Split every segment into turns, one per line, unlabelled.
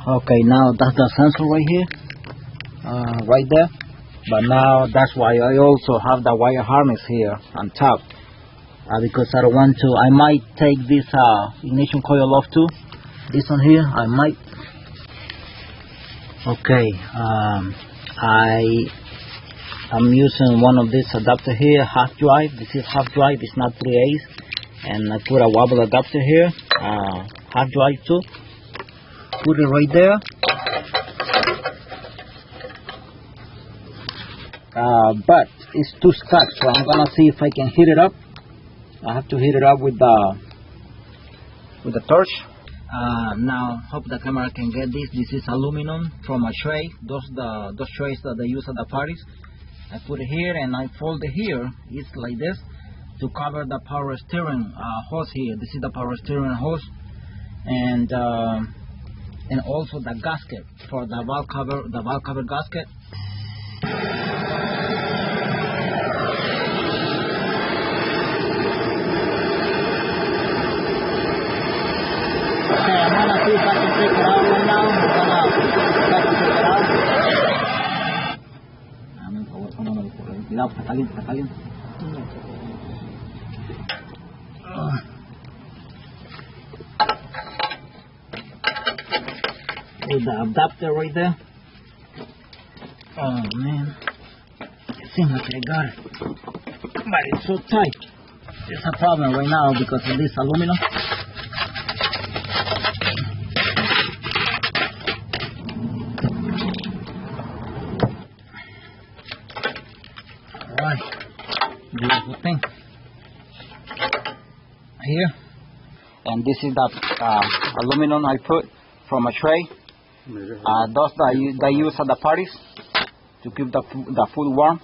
Okay, now that's the sensor right here, right there. But now that's why I also have the wire harness here on top, because I don't want to. I might take this ignition coil off too. This one here, I might. Okay, I'm using one of these adapter here, half drive. This is half drive, it's not 3/8, and I put a wobble adapter here, half drive too. Put it right there. But it's too stuck, so I'm gonna see if I can heat it up. I have to heat it up with the torch. Now, hope the camera can get this. This is aluminum from a tray. Those trays that they use at the parties. I put it here and I fold it here. It's like this to cover the power steering hose here. This is the power steering hose, and also the gasket for the valve cover gasket. Okay, I'm gonna see if I can take it out right now. I'm gonna take it out. Está caliente. With the adapter right there. Oh man, it seems like I got it, but it's so tight. It's a problem right now because of this aluminum. Alright, beautiful thing. Here, and this is the aluminum I put from a tray. Those they use at the parties to keep the food warm.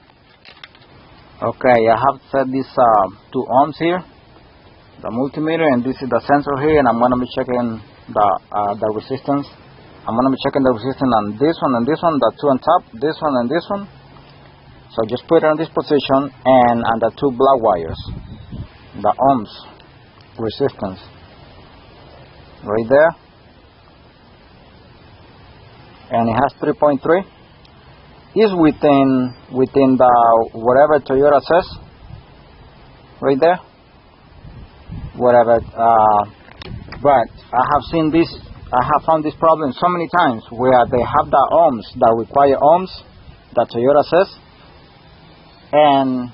Okay, I have set these 2 ohms here, the multimeter, and this is the sensor here, and I'm gonna be checking the resistance. I'm gonna be checking the resistance on this one and this one, the 2 on top, this one and this one. So just put it on this position, and on the 2 black wires, the ohms resistance right there. And it has 3.3. Is within the whatever Toyota says, right there. Whatever. But I have seen this. I have found this problem so many times where they have the ohms that require ohms that Toyota says, and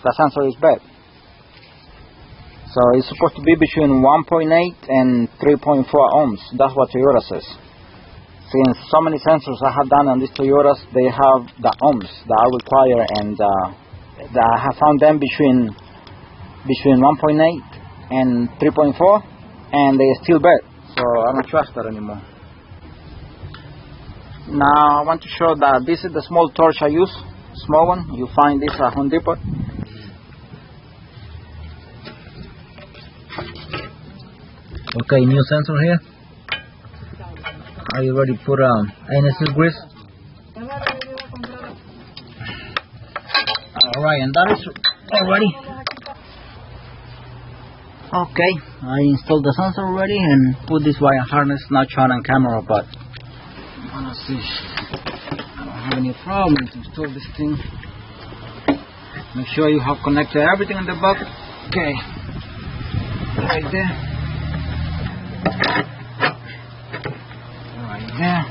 the sensor is bad. So it's supposed to be between 1.8 and 3.4 ohms. That's what Toyota says. Since so many sensors I have done on these Toyotas, they have the ohms that I require, and I have found them between 1.8 and 3.4, and they are still bad. So I don't trust that anymore. Now I want to show that this is the small torch I use, small one. You find this at Home Depot. Okay, new sensor here. I already put NSL grease. Alright, and that is already. Okay, I installed the sensor already and put this wire harness, not shot on camera, but I'm gonna see. I don't have any problem to install this thing. Make sure you have connected everything in the bucket. Okay, right there. There.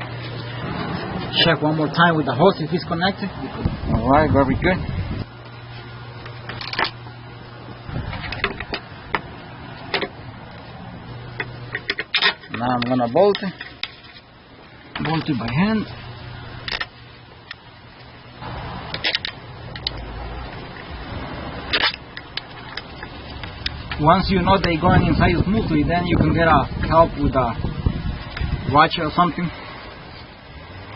Check one more time with the hose if it's connected. Alright, very good. Now I'm gonna bolt it by hand. Once you know they're going inside smoothly, then you can get help with a watch or something.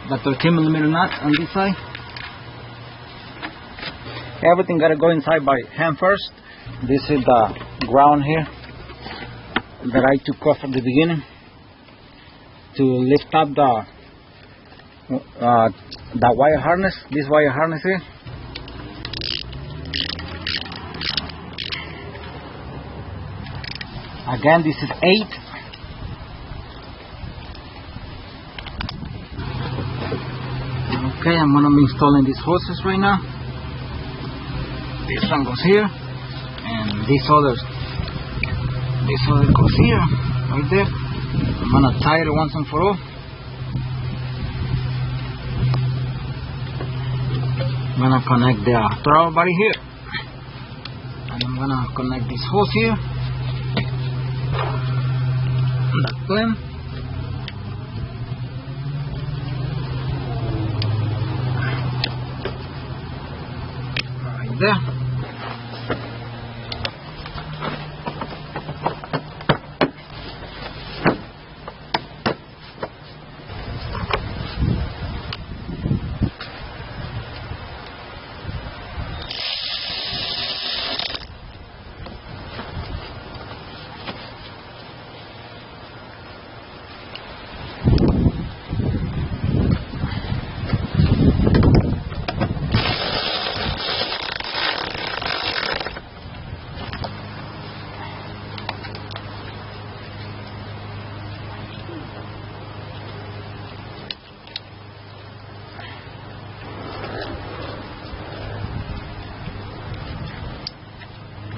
The 13mm nut on this side. Everything gotta go inside by hand first. This is the ground here that I took off at the beginning to lift up the wire harness. This wire harness here. Again, this is 8. Okay, I'm gonna be installing these hoses right now. This one goes here, and this other goes here, right there. I'm gonna tie it once and for all. I'm gonna connect the throttle body here, and I'm gonna connect this hose here, and the clamp. Right there.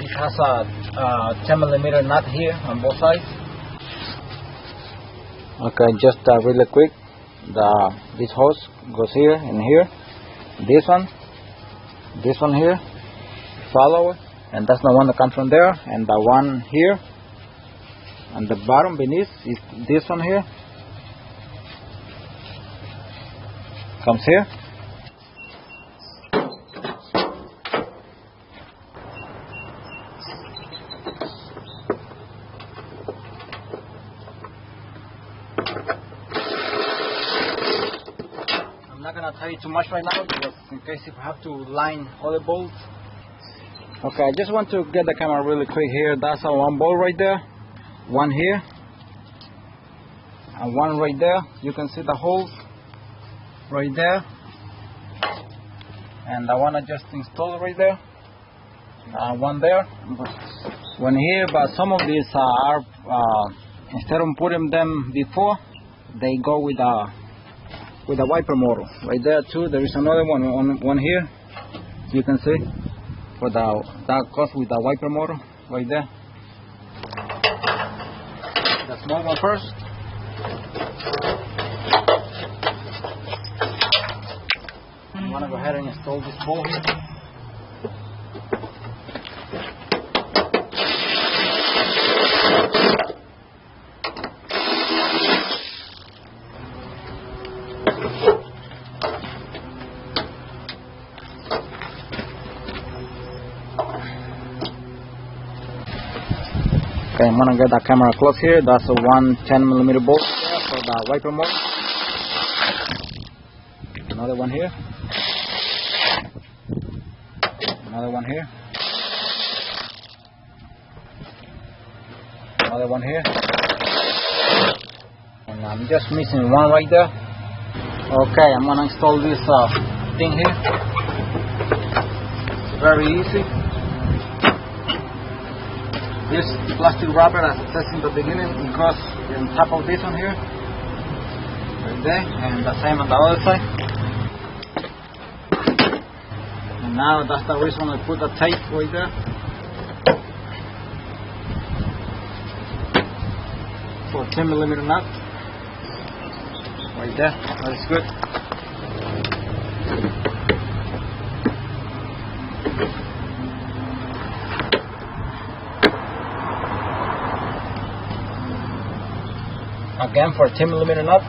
It has a 10mm nut here on both sides. Okay, just really quick, this hose goes here and here. This one here, follow it, and that's the one that comes from there, and the one here, and the bottom beneath is this one here, comes here. I'm not gonna tell you too much right now because in case if I have to line other bolts. Okay, I just want to get the camera really quick here. That's one bolt right there, one here, and one right there. You can see the holes right there, and I want to just install it right there. One there, one here. But some of these are instead of putting them before, they go with a wiper motor right there too. There is another one here, you can see, for that goes with the wiper motor right there. The small one first. I'm gonna go ahead and install this bolt here. Okay, I'm gonna get the camera close here. That's a 10mm bolt there for the wiper motor. Another one here. Another one here. Another one here. And I'm just missing one right there. Okay, I'm gonna install this thing here. Very easy. This plastic rubber, as it says in the beginning, it goes on top of this one here, right there, and the same on the other side. And now that's the reason I put the tape right there. For 10mm nut, right there. That is good. Again for 10mm nut.